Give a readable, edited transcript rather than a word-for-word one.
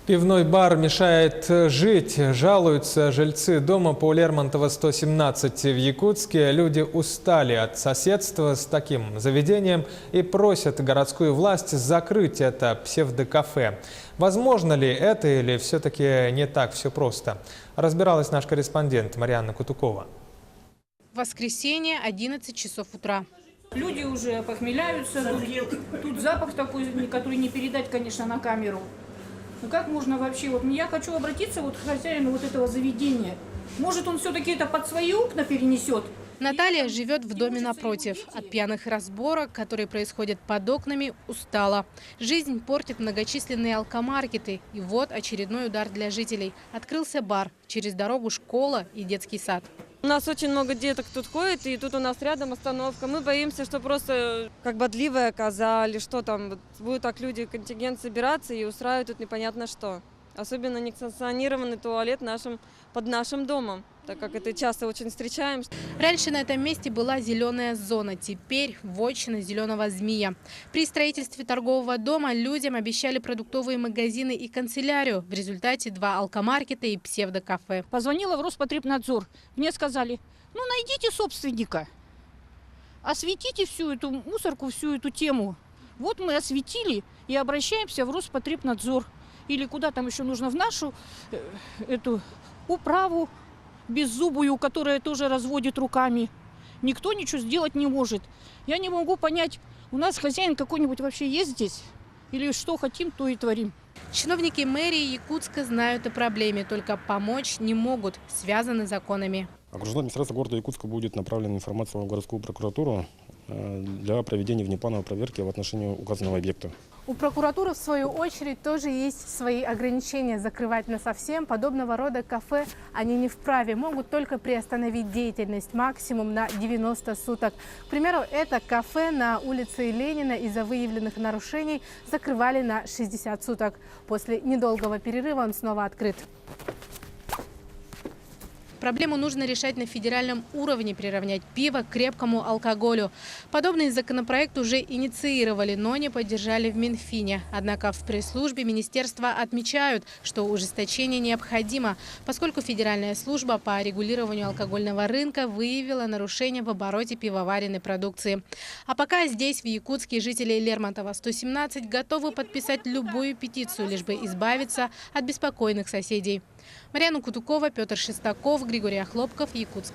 Пивной бар мешает жить, жалуются жильцы дома по Лермонтова 117 в Якутске. Люди устали от соседства с таким заведением и просят городскую власть закрыть это псевдокафе. Возможно ли это или все-таки не так все просто? Разбиралась наш корреспондент Марьяна Кутукова. Воскресенье, 11 часов утра. Люди уже похмеляются, тут запах такой, который не передать, конечно, на камеру. Ну как можно вообще, я хочу обратиться к хозяину этого заведения. Может, он все-таки это под свои окна перенесет? Наталья живет в доме напротив. От пьяных разборок, которые происходят под окнами, устала. Жизнь портит многочисленные алкомаркеты. И вот очередной удар для жителей. Открылся бар. Через дорогу школа и детский сад. У нас очень много деток тут ходит, и тут у нас рядом остановка. Мы боимся, что просто как бодливая коза или что там. Будут так люди, контингент собираться и устраивают тут непонятно что. Особенно несанкционированный туалет под нашим домом, так как это часто очень встречаем. Раньше на этом месте была зеленая зона, теперь вотчина зеленого змея. При строительстве торгового дома людям обещали продуктовые магазины и канцелярию. В результате 2 алкомаркета и псевдокафе. Позвонила в Роспотребнадзор. Мне сказали, найдите собственника, осветите всю эту мусорку, всю эту тему. Вот мы осветили и обращаемся в Роспотребнадзор. Или куда там еще нужно, в нашу эту управу беззубую, которая тоже разводит руками. Никто ничего сделать не может. Я не могу понять, у нас хозяин какой-нибудь вообще есть здесь? Или что хотим, то и творим. Чиновники мэрии Якутска знают о проблеме, только помочь не могут, связаны законами. Окружная администрация города Якутска будет направлена информация в городскую прокуратуру для проведения внеплановой проверки в отношении указанного объекта. У прокуратуры, в свою очередь, тоже есть свои ограничения. Закрывать насовсем подобного рода кафе они не вправе. Могут только приостановить деятельность максимум на 90 суток. К примеру, это кафе на улице Ленина из-за выявленных нарушений закрывали на 60 суток. После недолгого перерыва он снова открыт. Проблему нужно решать на федеральном уровне, приравнять пиво к крепкому алкоголю. Подобный законопроект уже инициировали, но не поддержали в Минфине. Однако в пресс-службе министерства отмечают, что ужесточение необходимо, поскольку Федеральная служба по регулированию алкогольного рынка выявила нарушения в обороте пивоваренной продукции. А пока здесь, в Якутске, жители Лермонтова 117 готовы подписать любую петицию, лишь бы избавиться от беспокойных соседей. Марьяна Кутукова, Петр Шестаков, Григорий Охлопков, Якутск.